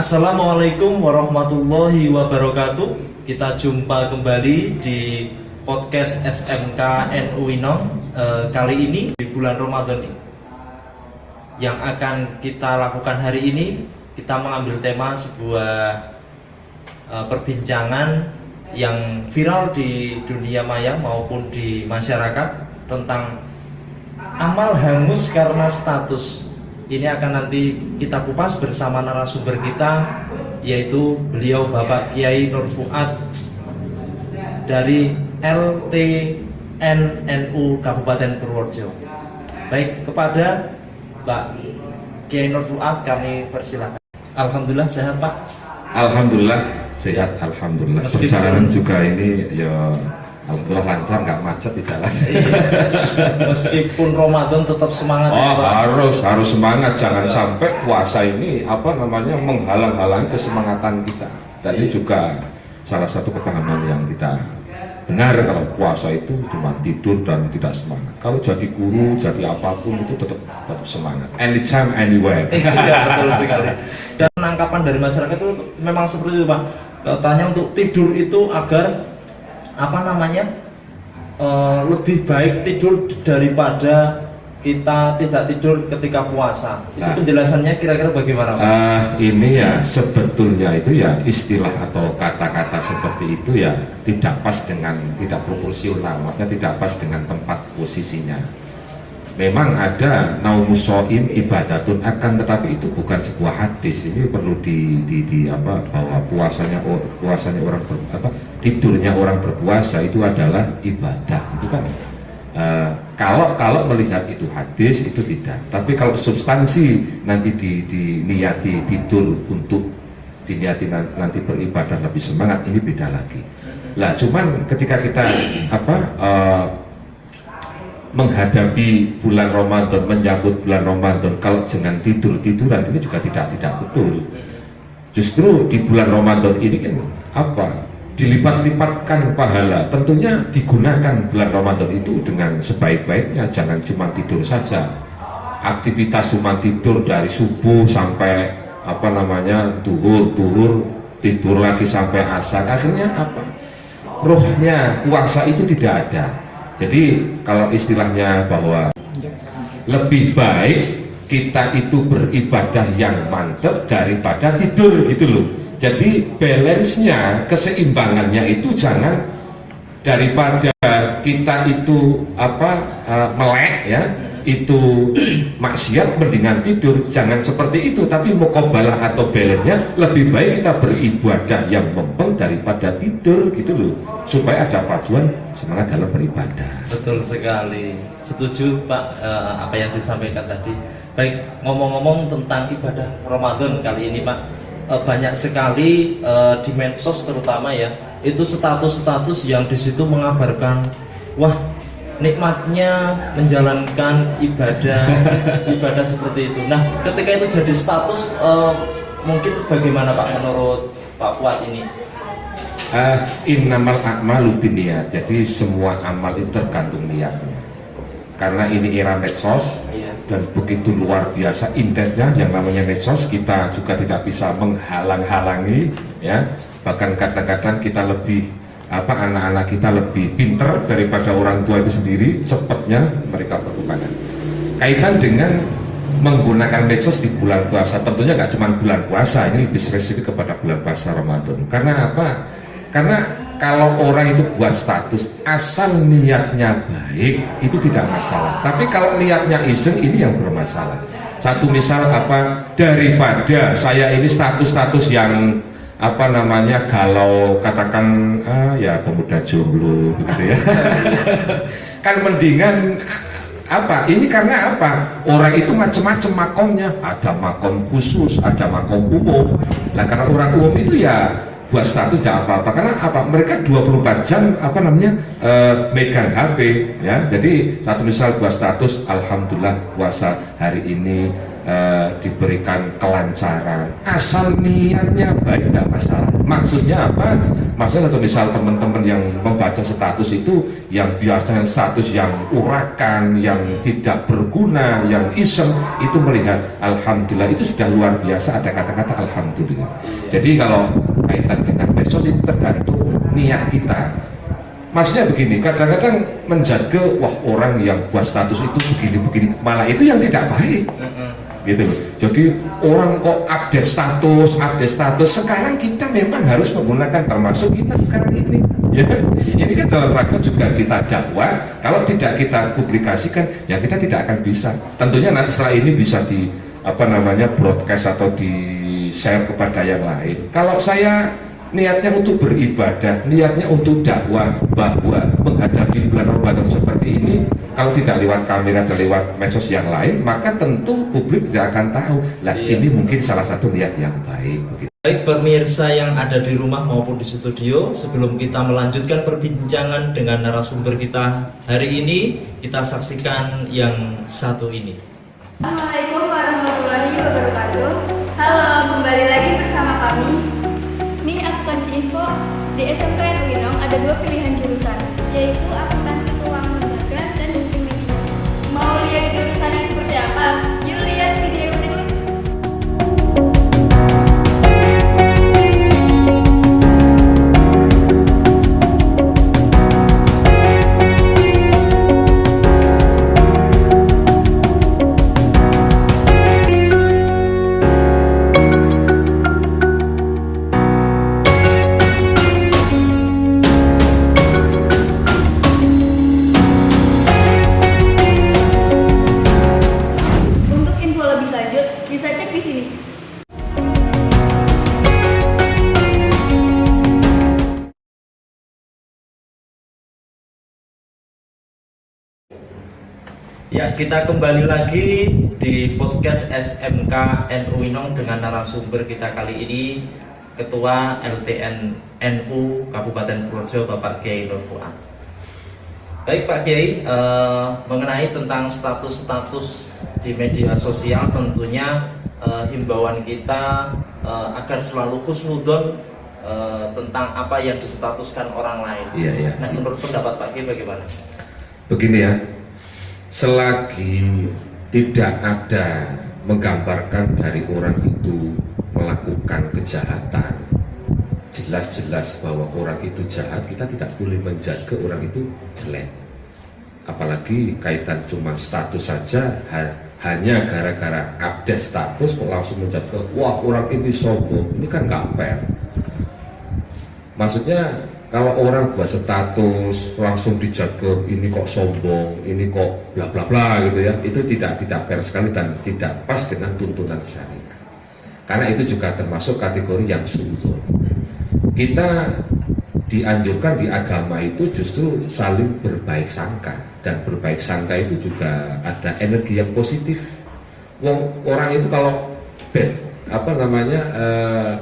Assalamualaikum warahmatullahi wabarakatuh. Kita jumpa kembali di podcast SMK NU Winong. Kali ini di bulan Ramadan yang akan kita lakukan hari ini, kita mengambil tema sebuah perbincangan yang viral di dunia maya maupun di masyarakat tentang amal hangus karena status. Ini akan nanti kita kupas bersama narasumber kita, yaitu beliau Bapak Kiai Nur Fuad dari LTNNU Kabupaten Purworejo. Baik, kepada Pak Kiai Nur Fuad kami persilakan. Alhamdulillah sehat Pak. Alhamdulillah sehat, alhamdulillah. Perjalanan juga ini ya alhamdulillah lancar, nggak macet di jalan. Meskipun Ramadan tetap semangat. Harus semangat, jangan sampai puasa ini menghalang-halangi kesemangatan kita. Dan ini juga salah satu kepahaman yang kita benar, kalau puasa itu cuma tidur dan tidak semangat. Kalau jadi guru, jadi apapun itu tetap semangat. Anytime, anywhere. Iya, betul sekali. Dan penangkapan dari masyarakat itu memang seperti itu Pak. Katanya untuk tidur itu agar lebih baik tidur daripada kita tidak tidur ketika puasa. Itu penjelasannya kira-kira bagaimana Pak? Ini ya sebetulnya itu ya istilah atau kata-kata seperti itu ya tidak proporsional, maksudnya tidak pas dengan tempat posisinya. Memang ada naumus shaim ibadatun, akan tetapi itu bukan sebuah hadis. Ini perlu bahwa tidurnya orang berpuasa itu adalah ibadah. Itu kan kalau melihat itu hadis itu tidak. Tapi kalau substansi nanti diniati tidur untuk diniati nanti beribadah lebih semangat, ini beda lagi. Lah cuman ketika kita menghadapi bulan Ramadan, menyambut bulan Ramadan, kalau jangan tiduran ini juga tidak betul. Justru di bulan Ramadan ini kan dilipat-lipatkan pahala. Tentunya digunakan bulan Ramadan itu dengan sebaik-baiknya, jangan cuma tidur saja. Aktivitas cuma tidur dari subuh sampai duhur, tidur lagi sampai asar, akhirnya rohnya puasa itu tidak ada. Jadi kalau istilahnya bahwa lebih baik kita itu beribadah yang mantap daripada tidur gitu loh. Jadi balance-nya, keseimbangannya itu jangan daripada kita itu melek ya, itu maksiat mendingan tidur, jangan seperti itu. Tapi muqabalah atau balance-nya lebih baik kita beribadah yang mempeng daripada tidur gitu loh, supaya ada pajuan semangat dalam beribadah. Betul sekali, setuju Pak apa yang disampaikan tadi. Baik, ngomong-ngomong tentang ibadah Ramadan kali ini Pak, banyak sekali di medsos terutama ya, itu status-status yang di situ mengabarkan wah nikmatnya menjalankan ibadah seperti itu. Nah, ketika itu jadi status, mungkin bagaimana Pak menurut Pak Fuad ini? Innamal a'malu binniyat. Jadi semua amal itu tergantung niatnya. Karena ini era medsos dan begitu luar biasa intensnya yang namanya medsos, kita juga tidak bisa menghalang-halangi ya. Bahkan kadang-kadang kita lebih anak-anak kita lebih pinter daripada orang tua itu sendiri, cepatnya mereka berbukangan. Kaitan dengan menggunakan medsos di bulan puasa, tentunya nggak cuma bulan puasa, ini lebih spesifik kepada bulan puasa Ramadan. Karena apa? Karena kalau orang itu buat status asal niatnya baik itu tidak masalah. Tapi kalau niatnya iseng, ini yang bermasalah. Satu misal daripada saya ini status yang kalau katakan pemuda jomblo begitu ya. Kan mendingan ini karena orang itu macam-macam makomnya, ada makom khusus, ada makom umum. Nah karena orang umum itu ya buat status tidak apa-apa, karena mereka 24 jam megang HP ya. Jadi satu misal buat status alhamdulillah puasa hari ini diberikan kelancaran, asal niatnya baik tidak masalah. Maksudnya apa? Maksudnya atau misal teman-teman yang membaca status itu yang biasanya status yang urakan, yang tidak berguna, yang iseng, itu melihat alhamdulillah, itu sudah luar biasa, ada kata-kata alhamdulillah. Jadi kalau kaitan dengan medsos itu tergantung niat kita. Maksudnya begini, kadang-kadang menjaga, wah orang yang buat status itu begini-begini, malah itu yang tidak baik. Gitu loh. Jadi orang kok update status. Sekarang kita memang harus menggunakan, termasuk kita sekarang ini. Ya, ini kan dalam rangka juga kita dakwah. Kalau tidak kita publikasikan, ya kita tidak akan bisa. Tentunya nanti setelah ini bisa di broadcast atau di share kepada yang lain. Kalau saya niatnya untuk beribadah, niatnya untuk dakwah, bahwa menghadapi bulan Ramadan seperti ini, kalau tidak lewat kamera dan lewat medsos yang lain, maka tentu publik tidak akan tahu. Lah ini mungkin salah satu niat yang baik. Baik pemirsa yang ada di rumah maupun di studio, sebelum kita melanjutkan perbincangan dengan narasumber kita hari ini, kita saksikan yang satu ini. Assalamualaikum warahmatullahi wabarakatuh. Halo, kembali lagi bersama kami. Nih akuntansi info di SMK Uinong ada 2 pilihan jurusan, yaitu akuntansi keuangan lembaga dan multimedia. Mau lihat jurusannya seperti apa? Yuk lihat video berikut. Bisa cek di sini. Ya, kita kembali lagi di podcast SMK NU Uinong dengan narasumber kita kali ini, Ketua LTN NU Kabupaten Purworejo, Bapak Kiai Nur Fuad. Baik Pak Kiai, mengenai tentang status-status di media sosial, tentunya himbauan kita agar selalu husnudon tentang apa yang distatuskan orang lain. Iya. Nah, menurut pendapat Pak Kiai bagaimana? Begini ya, selagi tidak ada menggambarkan dari orang itu melakukan kejahatan, jelas-jelas bahwa orang itu jahat, kita tidak boleh menjaga orang itu jelek. Apalagi kaitan cuma status saja, hanya gara-gara update status kok langsung menjaga, wah orang ini sombong, ini kan nggak fair. Maksudnya kalau orang buat status langsung dijaga, ini kok sombong, ini kok bla bla bla gitu ya, itu tidak fair sekali dan tidak pas dengan tuntunan syariat. Karena itu juga termasuk kategori yang suudzon. Kita dianjurkan di agama itu justru saling berbaik sangka, dan berbaik sangka itu juga ada energi yang positif. Orang itu kalau bad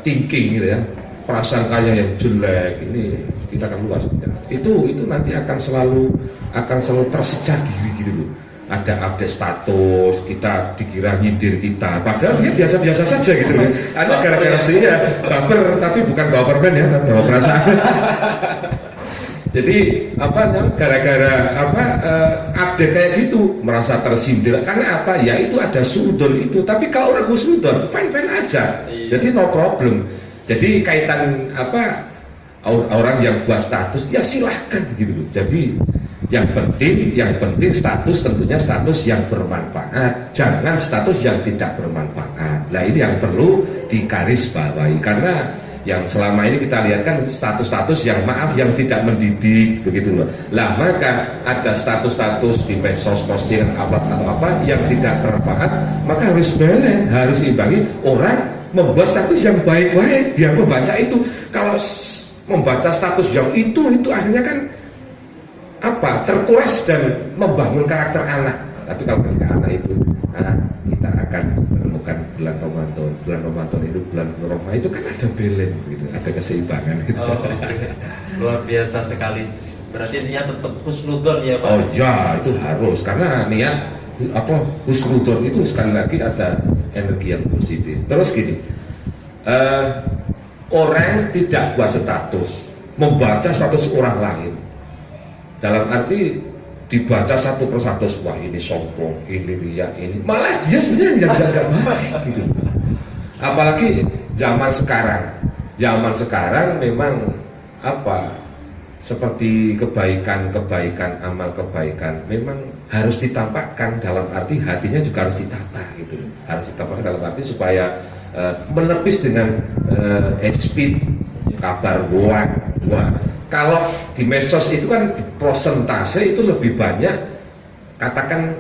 thinking gitu ya, prasangkanya yang jelek, ini kita akan luas itu nanti akan selalu tersiksa diri gitu loh. Ada update status, kita dikira nyindir kita, padahal dia biasa-biasa saja gitu loh. Ada gara-gara sih ya baper, tapi bukan bawa permen ya, tapi bawa perasaan. Jadi gara-gara update kayak gitu merasa tersindir, karena apa ya, itu ada suudon itu. Tapi kalau orang husnudon fine aja, jadi no problem. Jadi kaitan orang yang buat status ya silahkan gitu loh. Jadi yang penting status, tentunya status yang bermanfaat, jangan status yang tidak bermanfaat. Nah ini yang perlu digarisbawahi, karena yang selama ini kita lihat kan status-status yang yang tidak mendidik begitu loh. Lah maka ada status-status di medsos, postingan upload atau apa yang tidak bermanfaat, maka harus balance, harus imbangi. Orang membuat status yang baik-baik biar membaca itu. Kalau membaca status yang itu akhirnya kan terkuras dan membangun karakter anak. Tapi kalau ketika anak itu kita akan menemukan bulan Ramadan itu bulan Ramadan itu kan ada balance gitu, ada keseimbangan gitu. Luar biasa sekali. Berarti niat tetap husnudon ya Pak? Oh ya, itu harus, karena niat husnudon itu sekali lagi ada energi yang positif. Terus gini, orang tidak buat status, membaca status orang lain, dalam arti dibaca satu persatu, wah ini sombong, ini riya, ini malah dia sebenarnya nggak baik gitu. Apalagi zaman sekarang memang seperti kebaikan, amal kebaikan memang harus ditampakkan, dalam arti hatinya juga harus ditata gitu, harus ditampakkan dalam arti supaya menepis dengan hate speech, kabar hoax. Kalau di medsos itu kan prosentase itu lebih banyak katakan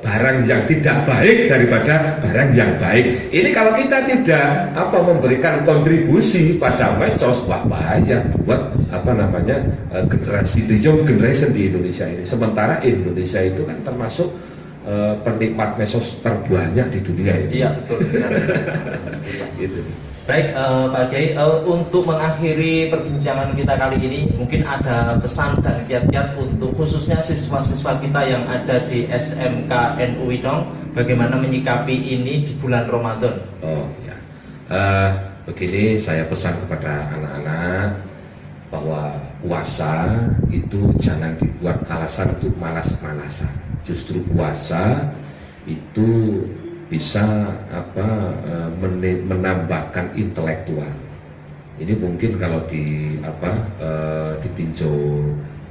barang yang tidak baik daripada barang yang baik. Ini kalau kita tidak memberikan kontribusi pada medsos, wah bahaya buat generasi the young generation di Indonesia ini. Sementara Indonesia itu kan termasuk penikmat medsos terbanyak di dunia ini. Iya, betul sekali. Gitu. Baik, Pak Kiai, untuk mengakhiri perbincangan kita kali ini, mungkin ada pesan dan kiat-kiat untuk khususnya siswa-siswa kita yang ada di SMK NU Widong, bagaimana menyikapi ini di bulan Ramadan. Oh ya, begini saya pesan kepada anak-anak bahwa puasa itu jangan dibuat alasan untuk malas-malasan. Justru puasa itu bisa menambahkan intelektual. Ini mungkin kalau ditinjau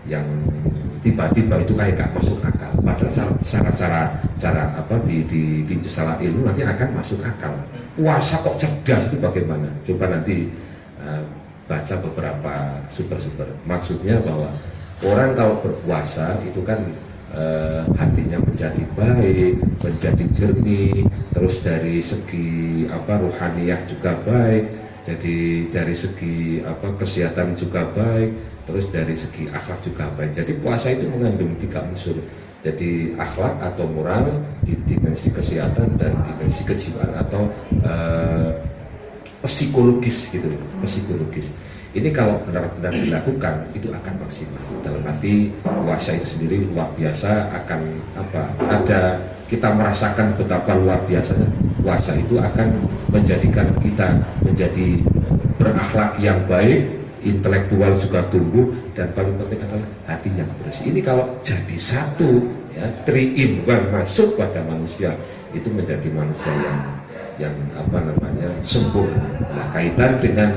yang tiba-tiba itu kayak gak masuk akal. Padahal cara ditinjau salah ilmu nanti akan masuk akal. Puasa kok cerdas itu bagaimana? Coba nanti baca beberapa super. Maksudnya bahwa orang kalau berpuasa itu kan hatinya menjadi baik, menjadi jernih, terus dari segi rohaniyah juga baik, jadi dari segi kesehatan juga baik, terus dari segi akhlak juga baik. Jadi puasa itu mengandung 3 unsur. Jadi akhlak atau moral di dimensi kesehatan dan dimensi kejiwaan atau psikologis gitu, psikologis. Ini kalau benar-benar dilakukan itu akan maksimal. Dalam arti puasa itu sendiri luar biasa, akan ada kita merasakan betapa luar biasanya puasa itu akan menjadikan kita menjadi berakhlak yang baik, intelektual juga tumbuh, dan paling penting adalah hatinya bersih. Ini kalau jadi satu, ya, 3 in 1 masuk pada manusia, itu menjadi manusia yang sempurna. Nah, kaitan dengan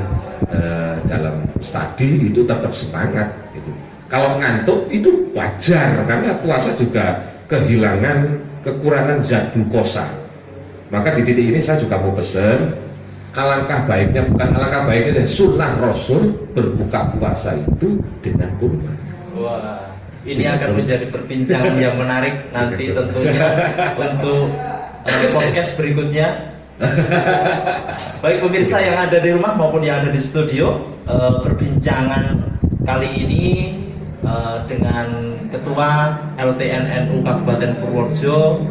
dalam studi itu tetap semangat gitu. Kalau ngantuk itu wajar, karena puasa juga kekurangan zat glukosa. Maka di titik ini saya juga mau pesan, alangkah baiknya sunnah Rasul berbuka puasa itu dengan kurma. Wah, ini akan menjadi perbincangan yang menarik nanti tentunya untuk podcast berikutnya. Baik pemirsa yang ada di rumah maupun yang ada di studio, perbincangan kali ini dengan Ketua LTN NU Kabupaten Purworejo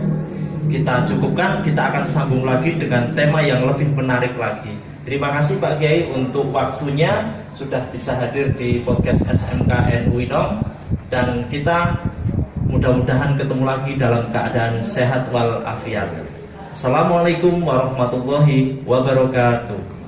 kita cukupkan. Kita akan sambung lagi dengan tema yang lebih menarik lagi. Terima kasih Pak Kiai untuk waktunya, sudah bisa hadir di podcast SMK NU Widong, dan kita mudah-mudahan ketemu lagi dalam keadaan sehat walafiat. Assalamualaikum warahmatullahi wabarakatuh.